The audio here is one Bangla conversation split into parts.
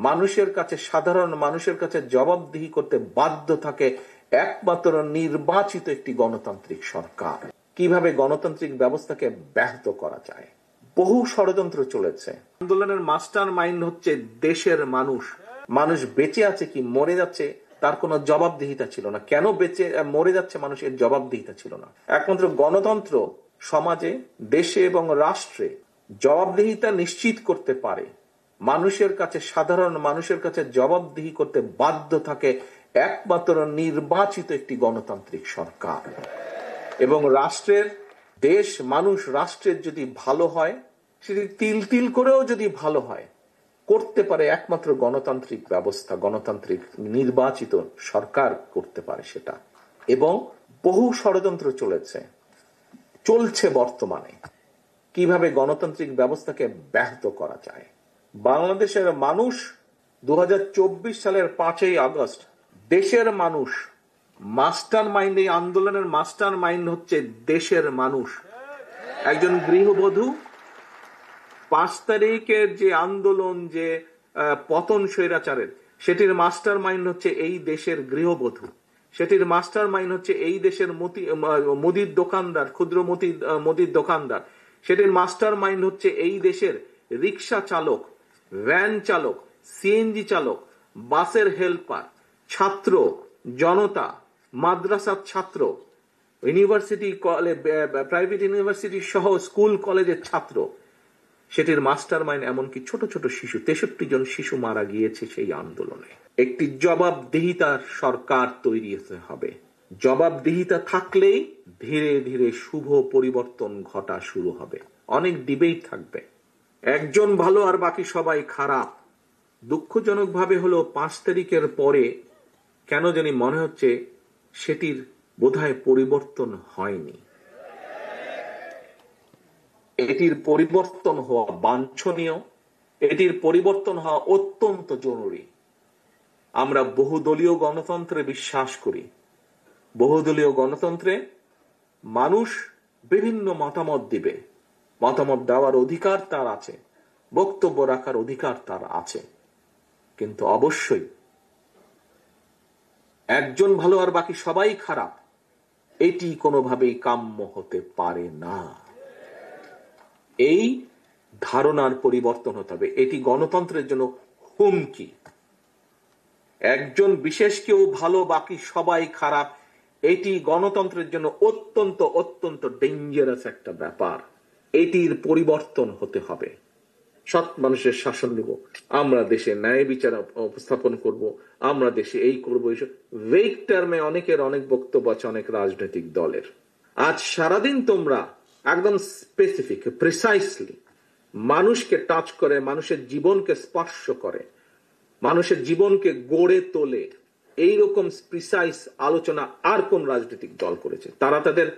মানুষের কাছে, সাধারণ মানুষের কাছে জবাবদিহি করতে বাধ্য থাকে একমাত্র নির্বাচিত একটি গণতান্ত্রিক সরকার। কিভাবে গণতান্ত্রিক ব্যবস্থাকে ব্যাহত করা যায়, বহু ষড়যন্ত্র চলেছে। আন্দোলনের মাস্টার মাইন্ড হচ্ছে দেশের মানুষ। মানুষ বেঁচে আছে কি মরে যাচ্ছে তার কোনো জবাবদিহিতা ছিল না। কেন বেঁচে মরে যাচ্ছে মানুষ, এর জবাবদিহিতা ছিল না। একমাত্র গণতন্ত্র সমাজে, দেশে এবং রাষ্ট্রে জবাবদিহিতা নিশ্চিত করতে পারে। মানুষের কাছে, সাধারণ মানুষের কাছে জবাবদিহি করতে বাধ্য থাকে একমাত্র নির্বাচিত একটি গণতান্ত্রিক সরকার। এবং রাষ্ট্রের, দেশ, মানুষ, রাষ্ট্রের যদি ভালো হয়, সেটি তিল তিল করেও যদি ভালো হয়, করতে পারে একমাত্র গণতান্ত্রিক ব্যবস্থা, গণতান্ত্রিক নির্বাচিত সরকার করতে পারে সেটা। এবং বহু ষড়যন্ত্র চলছে বর্তমানে, কিভাবে গণতান্ত্রিক ব্যবস্থাকে ব্যাহত করা যায়। বাংলাদেশের মানুষ 2024 সালের 5ই আগস্ট, দেশের মানুষ মাস্টার মাইন্ড, এই আন্দোলনের মাস্টার মাইন্ড হচ্ছে দেশের মানুষ। একজন গৃহবধূ 5 তারিখের যে আন্দোলন, যে পতন স্বৈরাচারের, সেটির মাস্টার মাইন্ড হচ্ছে এই দেশের গৃহবধূ। সেটির মাস্টার মাইন্ড হচ্ছে এই দেশের মুদির দোকানদার, ক্ষুদ্র মুদির দোকানদার। সেটির মাস্টার মাইন্ড হচ্ছে এই দেশের রিক্সা চালক, ভ্যান চালক, সিএনজি চালক, বাসের হেল্পার, ছাত্র জনতা, মাদ্রাসার ছাত্র, ইউনিভার্সিটি, প্রাইভেট ইউনিভার্সিটি সহ স্কুল কলেজের ছাত্র। সেটির মাস্টার মাইন্ড এমনকি ছোট ছোট শিশু, 63 জন শিশু মারা গিয়েছে সেই আন্দোলনে। একটি জবাবদিহিতার সরকার তৈরি হতে হবে। জবাবদিহিতা থাকলেই ধীরে ধীরে শুভ পরিবর্তন ঘটা শুরু হবে। অনেক ডিবেট থাকবে, একজন ভালো আর বাকি সবাই খারাপ। দুঃখজনকভাবে হলো 5 তারিখের পরে কেন জানি মনে হচ্ছে সেটির বোধহয় পরিবর্তন হয়নি। এটির পরিবর্তন হওয়া বাঞ্ছনীয়, এটির পরিবর্তন হওয়া অত্যন্ত জরুরি। আমরা বহুদলীয় গণতন্ত্রে বিশ্বাস করি। বহুদলীয় গণতন্ত্রে মানুষ বিভিন্ন মতামত দিবে, মতামত দেওয়ার অধিকার তার আছে, বক্তব্য রাখার অধিকার তার আছে। কিন্তু অবশ্যই একজন ভালো আর বাকি সবাই খারাপ, এটি কোনোভাবেই কাম্য হতে পারে না। এই ধারণার পরিবর্তন হতে হবে। এটি গণতন্ত্রের জন্য হুমকি। একজন বিশেষ কেউ ভালো, বাকি সবাই খারাপ, এটি গণতন্ত্রের জন্য অত্যন্ত অত্যন্ত ডেঞ্জারাস একটা ব্যাপার। এটির পরিবর্তন হতে হবে। সৎ মানুষের শাসন দেব, আমরা দেশে ন্যায় বিচার উপস্থাপন করব, আমরা দেশে এই করবো, এইসব ভেগ টার্মে অনেকের অনেক বক্তব্য আছে অনেক রাজনৈতিক দলের। আজ সারাদিন তোমরা একদম স্পেসিফিক, প্রিসাইসলি মানুষকে টাচ করে, মানুষের জীবনকে স্পর্শ করে, মানুষের জীবনকে গড়ে তোলে, এইরকম প্রিসাইস আলোচনা আর কোন রাজনৈতিক দল করেছে? তারা তাদের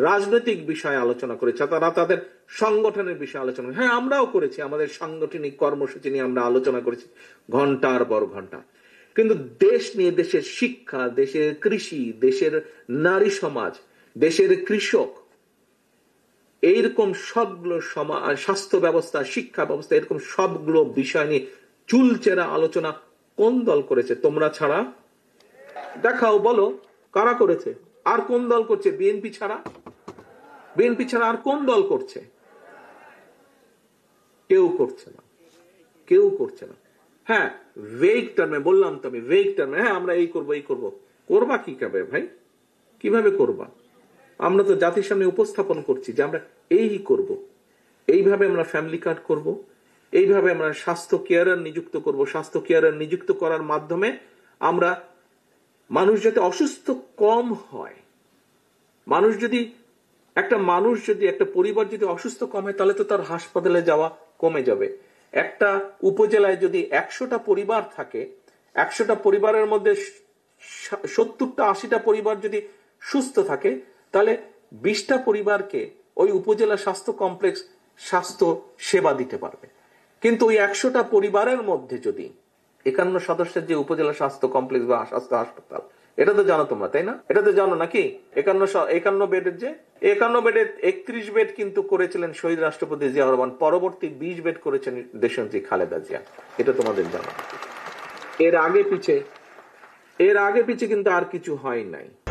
রাজনৈতিক বিষয়ে আলোচনা করেছে, তারা তাদের সংগঠনের বিষয়ে আলোচনা করেছে। হ্যাঁ, আমরাও করেছি, আমাদের সাংগঠনিক কর্মসূচি নিয়ে আমরা আলোচনা করেছি ঘন্টার পর ঘন্টা। কিন্তু দেশ নিয়ে, দেশের শিক্ষা, দেশের কৃষি, দেশের নারী সমাজ, দেশের কৃষক, এইরকম সবগুলো স্বাস্থ্য ব্যবস্থা, শিক্ষা ব্যবস্থা, এরকম সবগুলো বিষয় নিয়ে চুলচেরা আলোচনা কোন দল করেছে তোমরা ছাড়া? দেখাও, বলো কারা করেছে? আর কোন দল করছে? বিএনপি ছাড়া? বিএনপি ছাড়া আর কোন দল করছে? কেউ করছে না, কেউ করছে না। হ্যাঁ, ভেগ টার্মে বললাম তো আমি, ভেগ টার্মে, হ্যাঁ আমরা এই করবো, এই করবো। করবা কি ভাবে ভাই? কিভাবে করবা? আমরা তো জাতির সামনে উপস্থাপন করছি যে আমরা এই করব, এইভাবে আমরা ফ্যামিলি কার্ড করব, এইভাবে আমরা স্বাস্থ্য কেয়ারার নিযুক্ত করব। স্বাস্থ্য কেয়ারার নিযুক্ত করার মাধ্যমে আমরা মানুষ যাতে অসুস্থ কম হয়, একটা পরিবার যদি অসুস্থ কম হয়, তাহলে তো তার হাসপাতালে যাওয়া কমে যাবে। একটা উপজেলায় যদি 100টা পরিবার থাকে, 100টা পরিবারের মধ্যে 70টা 80টা পরিবার যদি সুস্থ থাকে, তাহলে 20টা পরিবারকে ওই উপজেলা স্বাস্থ্য কমপ্লেক্স স্বাস্থ্য সেবা দিতে পারবে। কিন্তু ওই 100টা পরিবারের মধ্যে যদি 51 সদস্যের যে উপজেলা স্বাস্থ্য কমপ্লেক্স বা স্বাস্থ্য হাসপাতাল, এটা তো জানো তোমরা, তাই না? এটা তো জানো নাকি? 51 বেডের, যে 51 বেডের 31 বেড কিন্তু করেছিলেন শহীদ রাষ্ট্রপতি জিয়া রহমান, পরবর্তী 20 বেড করেছেন দেশনেত্রী খালেদা জিয়া। এটা তোমাদের জানো। এর আগে পিছে কিন্তু আর কিছু হয় নাই।